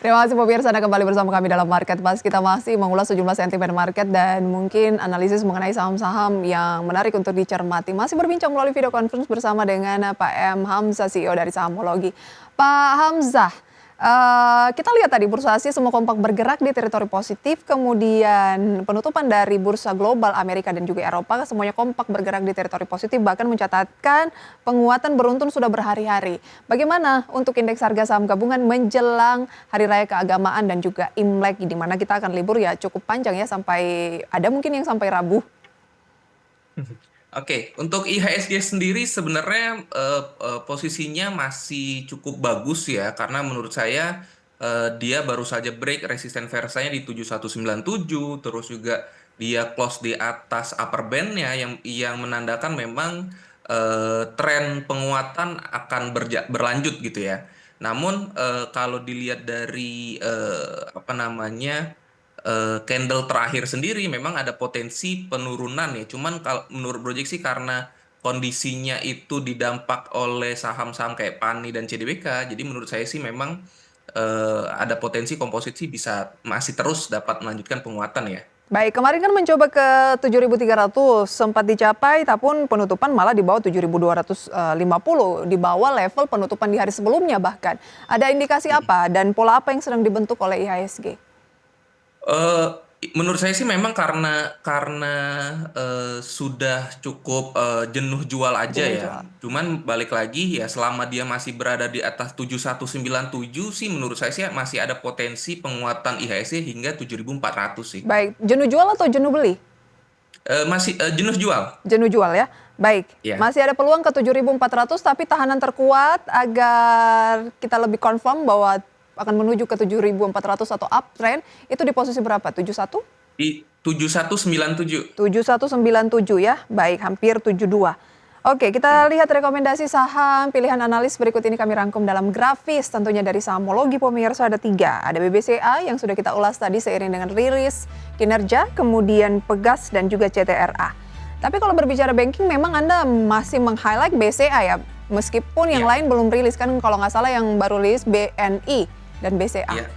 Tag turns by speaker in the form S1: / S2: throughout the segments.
S1: Terima kasih pemirsa Anda kembali bersama kami dalam Market Pas. Kita masih mengulas sejumlah sentimen market dan mungkin analisis mengenai saham-saham yang menarik untuk dicermati. Masih berbincang melalui video conference bersama dengan Pak M. Hamzah, CEO dari Sahamologi. Pak Hamzah, kita lihat tadi bursa Asia semua kompak bergerak di teritori positif, kemudian penutupan dari bursa global Amerika dan juga Eropa semuanya kompak bergerak di teritori positif, bahkan mencatatkan penguatan beruntun sudah berhari-hari. Bagaimana untuk indeks harga saham gabungan menjelang Hari Raya Keagamaan dan juga Imlek, di mana kita akan libur ya cukup panjang ya, sampai ada mungkin yang sampai Rabu.
S2: Oke, untuk IHSG sendiri sebenarnya posisinya masih cukup bagus ya, karena menurut saya dia baru saja break resisten versanya di 7197, terus juga dia close di atas upper band-nya yang menandakan memang tren penguatan akan berlanjut gitu ya. Namun kalau dilihat dari apa namanya candle terakhir sendiri memang ada potensi penurunan ya. Cuman kalau menurut proyeksi karena kondisinya itu didampak oleh saham-saham kayak PANI dan CDBK, jadi menurut saya sih memang ada potensi komposisi bisa masih terus dapat melanjutkan penguatan ya.
S1: Baik, kemarin kan mencoba ke 7.300 sempat dicapai, tapi penutupan malah di bawah 7.250, di bawah level penutupan di hari sebelumnya bahkan. Ada indikasi apa dan pola apa yang sedang dibentuk oleh IHSG?
S2: eh Menurut saya sih memang karena sudah cukup jenuh jual aja
S1: Jenuh
S2: ya.
S1: jual.
S2: Cuman balik lagi ya selama dia masih berada di atas 7197 sih menurut saya sih masih ada potensi penguatan IHSG hingga 7400 sih.
S1: Baik, jenuh jual atau jenuh beli?
S2: Masih jenuh jual.
S1: Jenuh jual ya. Baik,
S2: Ya.
S1: masih ada peluang ke 7.400 tapi tahanan terkuat agar kita lebih confirm bahwa akan menuju ke 7.400 atau uptrend itu di posisi berapa? 71?
S2: Di 7197.
S1: 7197 ya. Baik, hampir 72. Oke, kita
S2: Hmm.
S1: lihat rekomendasi saham pilihan analis berikut ini kami rangkum dalam grafis. Tentunya dari Sahamologi pemirsa ada 3. Ada BBCA yang sudah kita ulas tadi seiring dengan rilis kinerja, kemudian Pegas dan juga CTRA. Tapi kalau berbicara banking memang Anda masih meng-highlight BCA ya. Meskipun yang
S2: Ya,
S1: lain belum rilis, kan kalau nggak salah yang baru rilis BNI dan BCA.
S2: ya.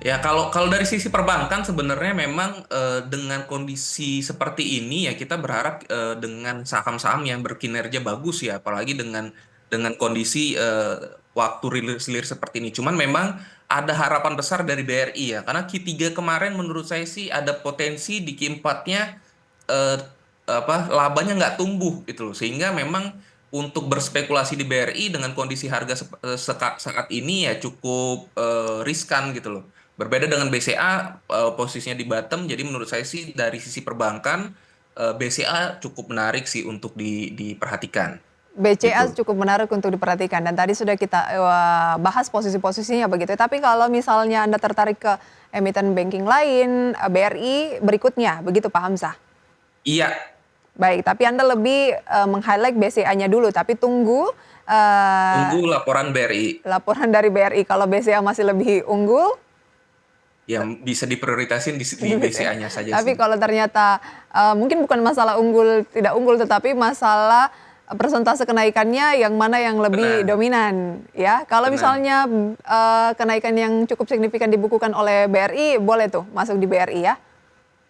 S2: Ya, kalau dari sisi perbankan sebenarnya memang dengan kondisi seperti ini ya kita berharap dengan saham-saham yang berkinerja bagus ya, apalagi dengan kondisi waktu rilis seperti ini. Cuman memang ada harapan besar dari BRI ya, karena Q3 kemarin menurut saya sih ada potensi di Q4-nya eh, labanya nggak tumbuh gitu loh, sehingga memang untuk berspekulasi di BRI dengan kondisi harga saat ini ya cukup riskan gitu loh. Berbeda dengan BCA, posisinya di bottom, jadi menurut saya sih dari sisi perbankan, BCA cukup menarik sih untuk diperhatikan,
S1: BCA
S2: gitu.
S1: cukup menarik untuk diperhatikan dan tadi sudah kita bahas posisi-posisinya begitu. Tapi kalau misalnya Anda tertarik ke emiten banking lain, BRI berikutnya, begitu Pak Hamzah?
S2: Iya,
S1: Baik, tapi Anda lebih meng-highlight BCA-nya dulu, tapi tunggu
S2: tunggu laporan BRI
S1: laporan dari BRI. Kalau BCA masih lebih unggul,
S2: yang bisa diprioritasin di
S1: di BCA.
S2: BCA-nya saja
S1: Tapi
S2: sih.
S1: kalau ternyata mungkin bukan masalah unggul tidak unggul, tetapi masalah persentase kenaikannya yang mana yang lebih
S2: Benar,
S1: dominan ya. Kalau
S2: benar.
S1: misalnya kenaikan yang cukup signifikan dibukukan oleh BRI, boleh tuh masuk di BRI ya.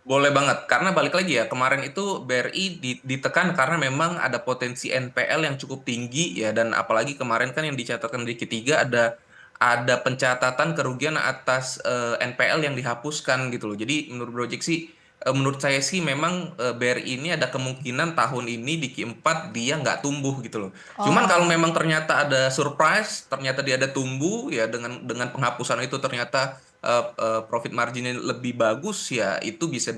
S2: Boleh banget, karena balik lagi ya, kemarin itu BRI ditekan karena memang ada potensi NPL yang cukup tinggi ya, dan apalagi kemarin kan yang dicatatkan di ketiga ada pencatatan kerugian atas NPL yang dihapuskan gitu loh. Jadi menurut proyeksi, menurut saya sih memang BRI ini ada kemungkinan tahun ini di Q4 dia nggak tumbuh gitu loh. Cuman kalau
S1: Oh,
S2: memang ternyata ada surprise, ternyata dia ada tumbuh ya dengan penghapusan itu ternyata profit marginnya lebih bagus ya itu bisa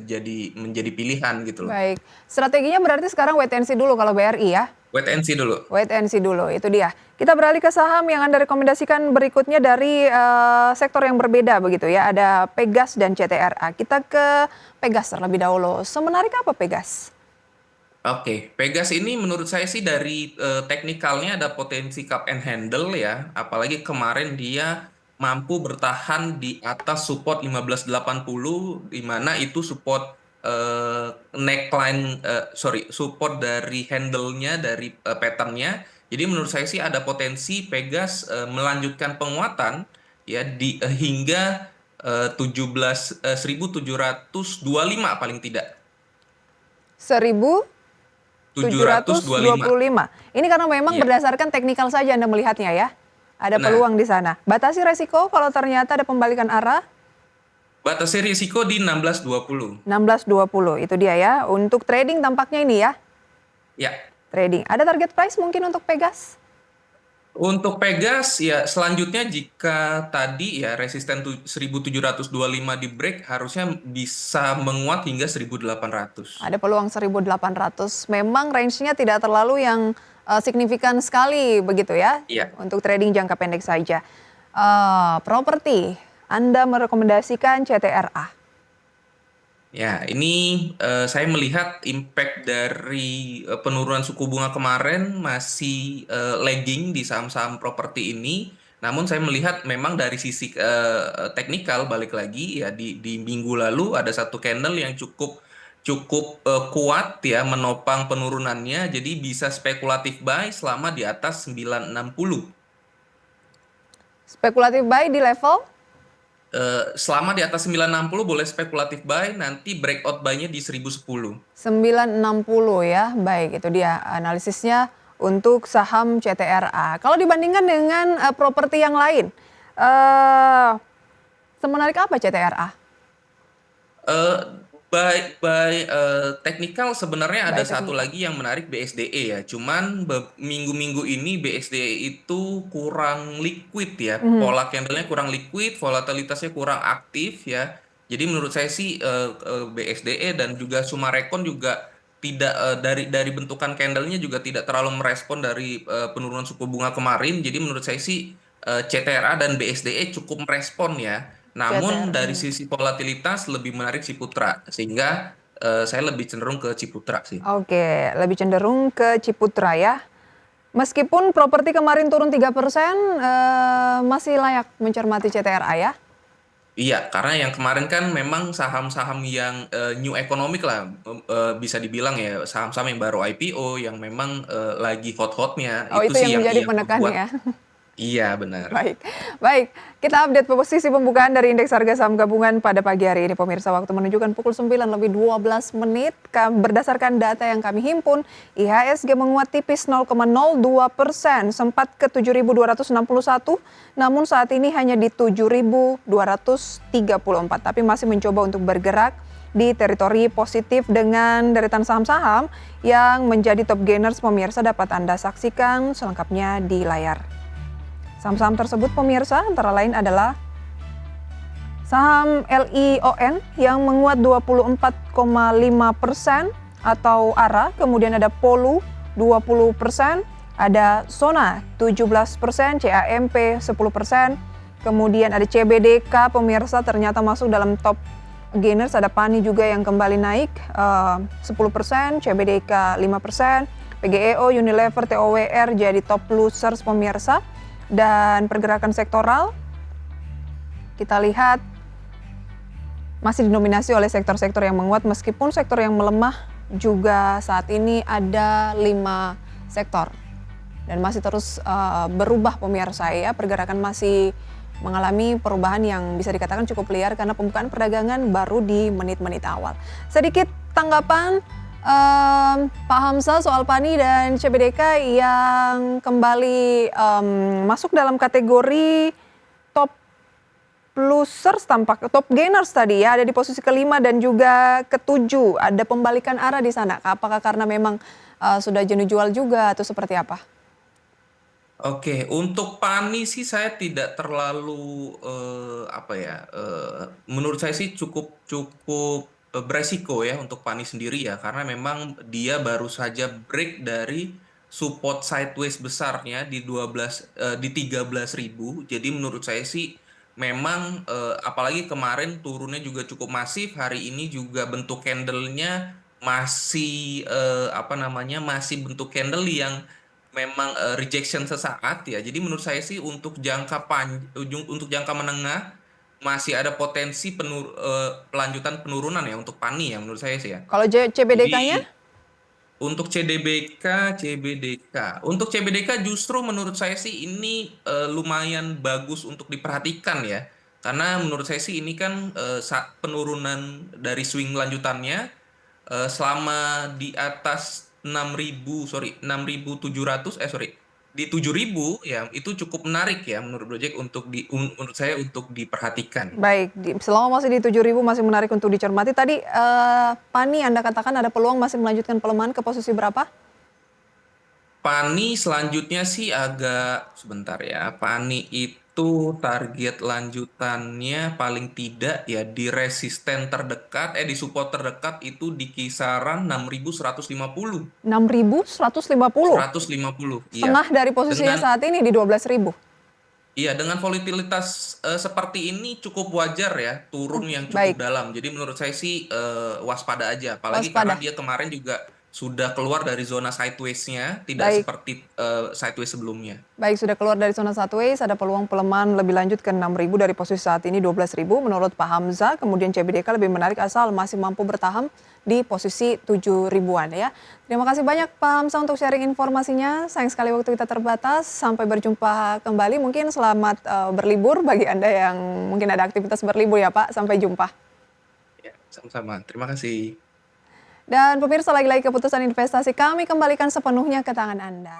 S2: menjadi pilihan gitu loh.
S1: baik. Strateginya berarti sekarang wait and see dulu kalau BRI ya.
S2: Wait and see dulu.
S1: Wait and see dulu, itu dia. Kita beralih ke saham yang Anda rekomendasikan berikutnya dari sektor yang berbeda begitu ya. Ada Pegas dan CTRA. Kita ke Pegas terlebih dahulu. Semenarik apa Pegas?
S2: Oke, Pegas ini menurut saya sih dari teknikalnya ada potensi cup and handle ya, apalagi kemarin dia mampu bertahan di atas support 1580 di mana itu support neckline sorry support dari handle-nya dari pattern-nya. Jadi menurut saya sih ada potensi Pegas melanjutkan penguatan ya hingga 17.725 paling tidak.
S1: 1725.
S2: 725.
S1: Ini karena memang
S2: Iya,
S1: berdasarkan teknikal saja Anda melihatnya ya. Ada
S2: benar.
S1: peluang di sana. Batasi resiko kalau ternyata ada pembalikan arah
S2: Batasnya risiko di 16.20.
S1: 16.20. Itu dia ya. Untuk trading tampaknya ini ya.
S2: Ya,
S1: Trading. Ada target price mungkin untuk Pegas?
S2: untuk Pegas ya selanjutnya jika tadi ya resisten 1725 di break harusnya bisa menguat hingga 1800.
S1: Ada peluang 1.800. Memang range-nya tidak terlalu yang signifikan sekali begitu ya.
S2: Iya.
S1: Untuk trading jangka pendek saja. Properti. Anda merekomendasikan CTRA.
S2: Ya, ini saya melihat impact dari penurunan suku bunga kemarin masih lagging di saham-saham properti ini. Namun saya melihat memang dari sisi teknikal balik lagi ya di minggu lalu ada satu candle yang cukup cukup kuat ya menopang penurunannya. Jadi bisa spekulatif buy selama di atas 960.
S1: Spekulatif buy di level
S2: Selama di atas 960 boleh spekulatif buy, nanti breakout buy-nya di 1010.
S1: 960 ya. Baik, itu dia analisisnya untuk saham CTRA. Kalau dibandingkan dengan properti yang lain, eh semenarik apa CTRA?
S2: Eh, Technical sebenarnya ada
S1: Baik
S2: satu
S1: teknikal.
S2: lagi yang menarik BSDE ya. Cuman minggu-minggu ini BSDE itu kurang liquid ya.
S1: Mhm.
S2: Pola candlenya kurang liquid, volatilitasnya kurang aktif ya. Jadi menurut saya sih BSDE dan juga Sumarekon juga tidak dari bentukan candlenya juga tidak terlalu merespon dari penurunan suku bunga kemarin. Jadi menurut saya sih CTRA dan BSDE cukup merespon ya. Namun
S1: CTRA.
S2: dari sisi volatilitas lebih menarik Ciputra, sehingga saya lebih cenderung ke Ciputra sih.
S1: Oke, lebih cenderung ke Ciputra ya. Meskipun properti kemarin turun 3%, masih layak mencermati CTRA ya.
S2: Iya, karena yang kemarin kan memang saham-saham yang new economic lah, bisa dibilang ya saham-saham yang baru IPO, yang memang lagi hot-hotnya,
S1: Oh,
S2: itu
S1: itu
S2: sih
S1: yang
S2: yang
S1: menjadi
S2: yang
S1: penekan
S2: membuat.
S1: ya.
S2: Iya, benar.
S1: Baik, baik. Kita update posisi pembukaan dari indeks harga saham gabungan pada pagi hari ini. Pemirsa, waktu menunjukkan pukul 9 lebih 12 menit. Berdasarkan data yang kami himpun, IHSG menguat tipis 0,02%, sempat ke 7.261, namun saat ini hanya di 7.234, tapi masih mencoba untuk bergerak di teritori positif dengan deretan saham-saham yang menjadi top gainers. Pemirsa dapat Anda saksikan selengkapnya di layar. Saham-saham tersebut pemirsa antara lain adalah saham LION yang menguat 24,5% atau ARA, kemudian ada Polu 20%, ada Sona 17%, CAMP 10%, kemudian ada CBDK pemirsa ternyata masuk dalam top gainers, ada PANI juga yang kembali naik 10%, CBDK 5%, PGEO, Unilever, TOWR jadi top losers pemirsa. Dan pergerakan sektoral, kita lihat masih didominasi oleh sektor-sektor yang menguat, meskipun sektor yang melemah juga saat ini ada 5 sektor. Dan masih terus berubah pemirsa ya, pergerakan masih mengalami perubahan yang bisa dikatakan cukup liar karena pembukaan perdagangan baru di menit-menit awal. Sedikit tanggapan Pak Hamzah soal PANI dan CBDK yang kembali masuk dalam kategori top losers, tampak top gainers tadi ya, ada di posisi kelima dan juga ketujuh. Ada pembalikan arah di sana. Apakah karena memang sudah jenuh jual juga atau seperti apa?
S2: Oke, untuk PANI sih saya tidak terlalu menurut saya sih cukup cukup beresiko ya untuk PANI sendiri ya, karena memang dia baru saja break dari support sideways besarnya di 13.000. Jadi menurut saya sih memang apalagi kemarin turunnya juga cukup masif, hari ini juga bentuk candlenya masih masih bentuk candle yang memang rejection sesaat ya. Jadi menurut saya sih untuk untuk jangka menengah masih ada potensi pelanjutan penurunan ya untuk PANI ya menurut saya sih ya.
S1: Kalau CBDK-nya?
S2: Jadi Untuk CDBK, CBDK. Untuk CBDK justru menurut saya sih ini lumayan bagus untuk diperhatikan ya. Karena menurut saya sih ini kan penurunan dari swing lanjutannya selama di atas 6.700 di 7.000 ya itu cukup menarik ya menurut Project untuk menurut saya untuk diperhatikan.
S1: Baik, selama masih di 7.000 masih menarik untuk dicermati. Tadi Pani Anda katakan ada peluang masih melanjutkan pelemahan ke posisi berapa?
S2: Pani selanjutnya sih agak sebentar ya. Pani itu target lanjutannya paling tidak ya di resisten terdekat, di support terdekat itu di kisaran 6.150.
S1: 6.150,
S2: 150, iya.
S1: setengah dari posisinya
S2: Dengan
S1: saat ini di 12.000.
S2: Iya, dengan volatilitas seperti ini cukup wajar ya, turun
S1: Oke,
S2: yang cukup
S1: baik,
S2: dalam. Jadi menurut saya sih waspada aja. Apalagi karena
S1: waspada.
S2: dia kemarin juga sudah keluar dari zona sideways-nya, tidak
S1: Baik,
S2: seperti sideways sebelumnya.
S1: baik, sudah keluar dari zona sideways, ada peluang pelemahan lebih lanjut ke 6.000 dari posisi saat ini 12.000 menurut Pak Hamzah. Kemudian CBDK lebih menarik asal masih mampu bertahan di posisi 7.000-an ya. Terima kasih banyak Pak Hamzah untuk sharing informasinya. Sayang sekali waktu kita terbatas. Sampai berjumpa kembali. Mungkin selamat berlibur bagi Anda yang mungkin ada aktivitas berlibur ya Pak. Sampai jumpa.
S2: Ya, sama-sama. Terima kasih.
S1: Dan pemirsa, lagi-lagi keputusan investasi kami kembalikan sepenuhnya ke tangan Anda.